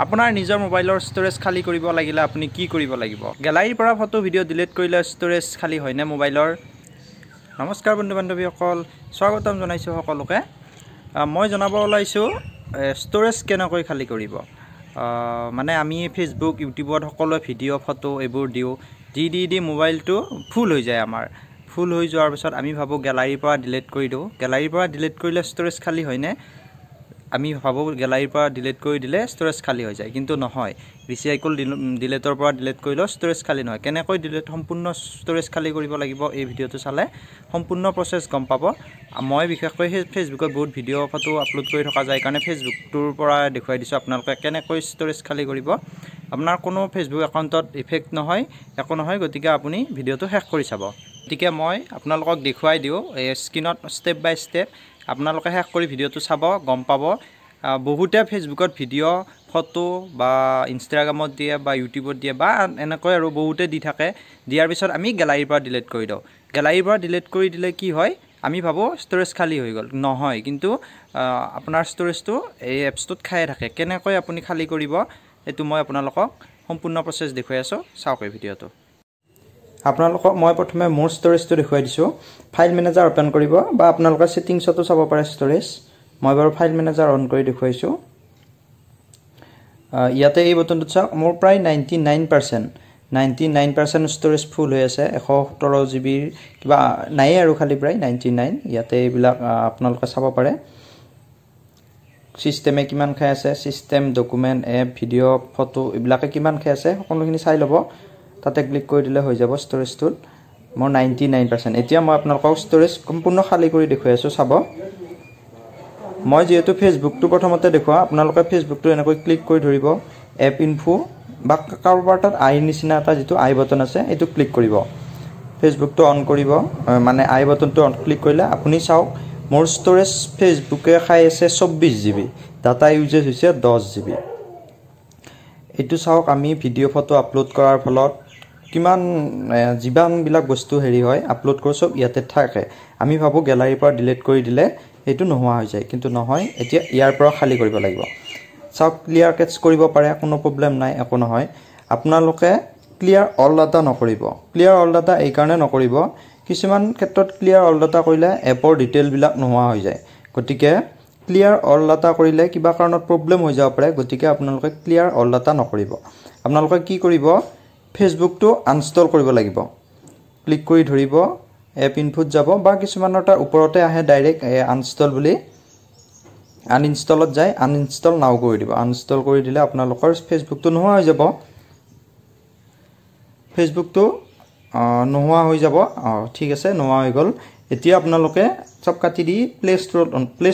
আপোনাৰ নিজৰ মোবাইলৰ ষ্ট'ৰেজ খালী কৰিব লাগিলে আপুনি কি কৰিব লাগিব? গেলাৰীৰ পৰা ফটো ভিডিঅ' ডিলিট কৰিলে ষ্ট'ৰেজ খালী হয়নে মোবাইলৰ? নমস্কাৰ বন্ধু বান্ধৱীসকল, স্বাগতম জনাইছোঁ সকলোকে। মই জনাব ওলাইছোঁ ষ্ট'ৰেজ কেনেকৈ খালী কৰিব। মানে আমি ফেচবুক, ইউটিউবত সকলো ভিডিঅ' ফটো এইবোৰ দিওঁ, দি মোবাইলটো ফুল হৈ যায় আমাৰ। ফুল হৈ যোৱাৰ পিছত আমি ভাবোঁ গেলাৰীৰ পৰা ডিলিট কৰি দিওঁ। গেলাৰীৰ পৰা ডিলিট কৰিলে ষ্ট'ৰেজ খালী হয়নে? আমি ভাবোঁ গেলাৰীৰ পৰা ডিলিট কৰি দিলে ষ্ট'ৰেজ খালী হৈ যায়, কিন্তু নহয়। ৰিচাইকল ডিলেটৰ পৰা ডিলিট কৰিলেও ষ্ট'ৰেজ খালী নহয়। কেনেকৈ সম্পূৰ্ণ ষ্ট'ৰেজ খালী কৰিব লাগিব এই ভিডিঅ'টো চালে সম্পূৰ্ণ প্ৰচেছ গম পাব। মই বিশেষকৈ ফেচবুকত বহুত ভিডিঅ' ফটো আপলোড কৰি থকা যায় কাৰণে ফেচবুকটোৰ পৰা দেখুৱাই দিছোঁ আপোনালোকে কেনেকৈ ষ্ট'ৰেজ খালী কৰিব। আপোনাৰ কোনো ফেচবুক একাউণ্টত ইফেক্ট নহয়, একো নহয়, গতিকে আপুনি ভিডিঅ'টো শেষ কৰি চাব। গতিকে মই আপোনালোকক দেখুৱাই দিওঁ এই স্ক্ৰীনত ষ্টেপ বাই ষ্টেপ। আপোনালোকে শেষ কৰি ভিডিঅ'টো চাব, গম পাব। বহুতে ফেচবুকত ভিডিঅ' ফটো বা ইনষ্টাগ্ৰামত দিয়ে বা ইউটিউবত দিয়ে বা এনেকৈ আৰু বহুতে দি থাকে। দিয়াৰ পিছত আমি গেলাৰীৰ পৰা ডিলিট কৰি দিওঁ। গেলাৰীৰ পৰা ডিলিট কৰি দিলে কি হয়, আমি ভাবোঁ ষ্ট'ৰেজ খালী হৈ গ'ল। নহয়, কিন্তু আপোনাৰ ষ্ট'ৰেজটো এই এপছটোত খায়ে থাকে। কেনেকৈ আপুনি খালী কৰিব এইটো মই আপোনালোকক সম্পূৰ্ণ প্ৰচেছ দেখুৱাই আছোঁ, চাওক এই ভিডিঅ'টো। আপোনালোকক মই প্ৰথমে মোৰ ষ্ট'ৰেজটো দেখুৱাই দিছোঁ। ফাইল মেনেজাৰ অ'পেন কৰিব বা আপোনালোকে ছেটিংছতো চাব পাৰে ষ্ট'ৰেজ। মই বাৰু ফাইল মেনেজাৰ অন কৰি দেখুৱাইছোঁ। ইয়াতে এই বটনটোত চাওক, মোৰ প্ৰায় 99% ষ্ট'ৰেজ ফুল হৈ আছে। 117 GB কিবা নায়েই আৰু খালি প্ৰায় 99। ইয়াতে এইবিলাক আপোনালোকে চাব পাৰে। ছিষ্টেমে কিমান খাই আছে, system, document, app, video', photo এইবিলাকে কিমান খাই আছে সকলোখিনি চাই ল'ব। তাতে ক্লিক কৰি দিলে হৈ যাব ষ্ট'ৰেজটোত। মোৰ 99%। এতিয়া মই আপোনালোকক ষ্ট'ৰেজ সম্পূৰ্ণ খালী কৰি দেখুৱাই আছোঁ, চাব। মই যিহেতু ফেচবুকটো প্ৰথমতে দেখুৱাওঁ, আপোনালোকে ফেচবুকটো এনেকৈ ক্লিক কৰি ধৰিব। এপ ইনফো বা কাৰোবাৰ তাত আইৰ নিচিনা এটা যিটো আই বটন আছে এইটো ক্লিক কৰিব। ফেচবুকটো অন কৰিব, মানে আই বটনটো অন ক্লিক কৰিলে আপুনি চাওক মোৰ ষ্ট'ৰেজ ফেচবুকে খাই আছে 24 GB, ডাটা ইউজেজ হৈছে 10 GB। এইটো চাওক, আমি ভিডিঅ' ফটো আপলোড কৰাৰ ফলত কিমান যিমানবিলাক বস্তু হেৰি হয় আপলোড কৰোঁ চব ইয়াতে থাকে। আমি ভাবোঁ গেলাৰীৰ পৰা ডিলিট কৰি দিলে এইটো নোহোৱা হৈ যায়, কিন্তু নহয়। এতিয়া ইয়াৰ পৰা খালী কৰিব লাগিব। চাওক, ক্লিয়াৰ কেটছ কৰিব পাৰে, কোনো প্ৰব্লেম নাই, একো নহয়। আপোনালোকে ক্লিয়াৰ অল ডাটা নকৰিব। ক্লিয়াৰ অল ডাটা এইকাৰণে নকৰিব, কিছুমান ক্ষেত্ৰত ক্লিয়াৰ অল ডাটা কৰিলে এপৰ ডিটেইলবিলাক নোহোৱা হৈ যায়। গতিকে ক্লিয়াৰ অল ডাটা কৰিলে কিবা কাৰণত প্ৰব্লেম হৈ যাব পাৰে, গতিকে আপোনালোকে ক্লিয়াৰ অল ডাটা নকৰিব। আপোনালোকে কি কৰিব, ফেচবুকটো আনইনষ্টল কৰিব লাগিব। ক্লিক কৰি ধৰিব, এপ ইনফোত যাব বা কিছুমানৰ তাৰ ওপৰতে আহে ডাইৰেক্ট আনইনষ্টল বুলি। আনইনষ্টলত যায়, আনইনষ্টল নাও কৰি দিব। আনইনষ্টল কৰি দিলে আপোনালোকৰ ফেচবুকটো নোহোৱা হৈ যাব। ফেচবুকটো নোহোৱা হৈ যাব। ঠিক আছে, নোহোৱা হৈ গ'ল। এতিয়া আপোনালোকে চব কাটি দি প্লে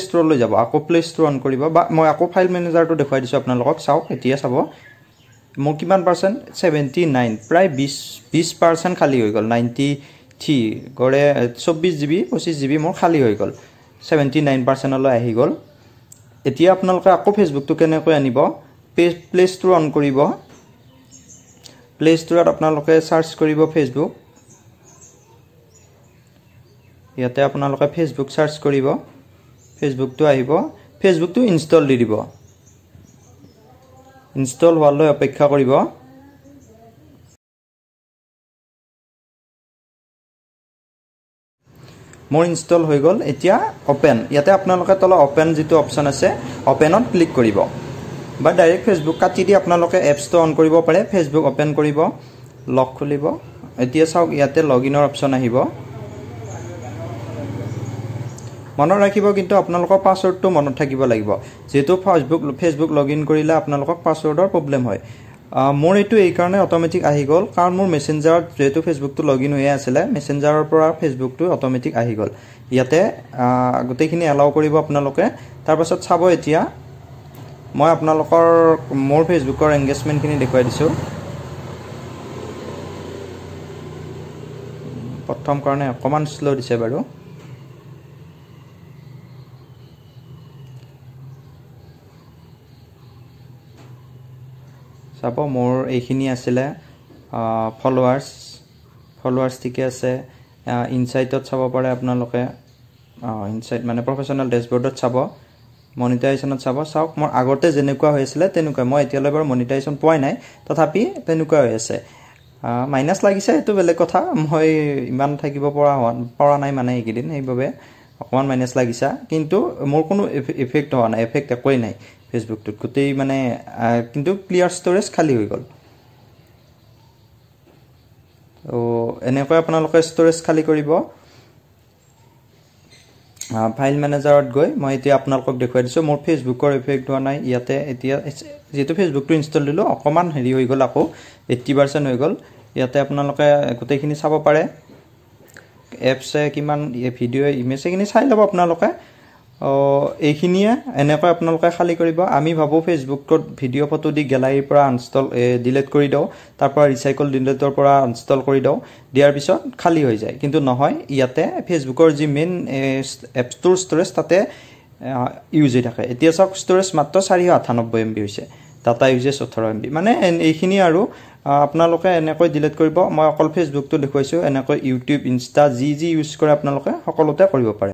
ষ্ট'ৰলৈ যাব। আকৌ প্লে ষ্ট'ৰ অন কৰিব বা মই আকৌ ফাইল মেনেজাৰটো দেখুৱাই দিছোঁ আপোনালোকক, চাওক। এতিয়া চাব মোৰ কিমান পাৰ্চেণ্ট, 79, প্ৰায় 20% খালী হৈ গ'ল। 93 গড়ে 24 GB 25 GB মোৰ খালী হৈ গ'ল, 79%লৈ আহি গ'ল। এতিয়া আপোনালোকে আকৌ ফেচবুকটো কেনেকৈ আনিব, প্লে ষ্ট'ৰ অন কৰিব। প্লে ষ্ট'ৰত আপোনালোকে চাৰ্চ কৰিব ফেচবুক। ইয়াতে আপোনালোকে ফেচবুক চাৰ্চ কৰিব, ফেচবুকটো আহিব। ফেচবুকটো ইনষ্টল দি দিব। ইনষ্টল হোৱালৈ অপেক্ষা কৰিব। মোৰ ইনষ্টল হৈ গ'ল। এতিয়া অ'পেন, ইয়াতে আপোনালোকে তলত অ'পেন যিটো অপশ্যন আছে অ'পেনত ক্লিক কৰিব বা ডাইৰেক্ট ফেচবুক কাটি দি আপোনালোকে এপছটো অন কৰিব পাৰে। ফেচবুক অ'পেন কৰিব, লগ খুলিব। এতিয়া চাওক, ইয়াতে লগ ইনৰ অপশ্যন আহিব। মনত ৰাখিব, কিন্তু আপোনালোকৰ পাছৱৰ্ডটো মনত থাকিব লাগিব, যিহেতু ফেচবুক লগ ইন কৰিলে আপোনালোকক পাছৱৰ্ডৰ প্ৰব্লেম হয়। মোৰ এইটো এইকাৰণে অট'মেটিক আহি গ'ল, কাৰণ মোৰ মেছেঞ্জাৰত যিহেতু ফেচবুকটো লগ ইন হৈয়ে আছিলে, মেছেঞ্জাৰৰ পৰা ফেচবুকটো অট'মেটিক আহি গ'ল। ইয়াতে গোটেইখিনি এলাউ কৰিব আপোনালোকে। তাৰপাছত চাব, এতিয়া মই আপোনালোকৰ মোৰ ফেচবুকৰ এংগেজমেণ্টখিনি দেখুৱাই দিছোঁ। প্ৰথম কাৰণে অকণমান শ্ল' দিছে বাৰু। চাব, মোৰ এইখিনি আছিলে ফলোৱাৰ্ছ ঠিকে আছে। ইনচাইটত চাব পাৰে আপোনালোকে, ইনচাইট মানে প্ৰফেশ্যনেল ডেছবৰ্ডত চাব। মনিটাইজেশ্যনত চাওক মোৰ আগতে যেনেকুৱা হৈ আছিলে তেনেকুৱা মই এতিয়ালৈ বাৰু মনিটাইজেশ্যন পোৱাই নাই তথাপি তেনেকুৱা হৈ আছে মাইনাছ লাগিছে এইটো বেলেগ কথা মই ইমান থাকিব পৰা নাই মানে এইকেইদিন সেইবাবে অকমান মাইনাছ লাগিছে কিন্তু মোৰ কোনো ইফেক্ট হোৱা নাই ইফেক্ট একোই নাই ফেসবুকটোত গোটেই মানে কিন্তু ক্লিয়াৰ ষ্টৰেজ খালি হৈ গ'ল তো এনেকৈ আপোনালোকে ষ্টৰেজ খালি কৰিব ফাইল ম্যানেজাৰত গৈ মই এতিয়া আপোনালোকক দেখুৱাই দিছো মোৰ ফেসবুকৰ ইফেক্ট হোৱা নাই ইয়াতে এতিয়া যেটো ফেসবুকটো ইনষ্টল দিলো অকমান হেৰি হৈ গ'ল আকৌ 80% হৈ গ'ল ইয়াতে আপোনালোকে গোটেইখিনি চাব পাৰে এপছ কিমান ভিডিও ইমেজ কিনি চাই লব আপোনালোকে এইখিনিয়ে এনেকৈ আপোনালোকে খালি কৰিব আমি ভাবো ফেসবুকত ভিডিও ফটো দি গ্যালাৰীৰ পৰা আনষ্টল ডিলিট কৰি দাও তাৰ পৰা ৰিসাইকেল ডিলিটৰ পৰা আনষ্টল কৰি দাও দিয়াৰ পিছত খালি হৈ যায় কিন্তু নহয় ইয়াতে ফেসবুকৰ যি মেইন এপছটোৰ ষ্টৰেজ তাতে ইউজ হৈ থাকে এতিয়া সক ষ্টৰেজ মাত্ৰ 498 MB হৈছে ডাটা ইউজেজ 18 MB মানে এইখিনি আৰু আপোনালোকে এনেকৈ ডিলিট কৰিব মই অকল ফেসবুকটো দেখুৱাইছো এনেকৈ ইউটিউব ইনষ্টা যি ইউজ কৰে আপোনালোকে সকলোতে কৰিব পাৰে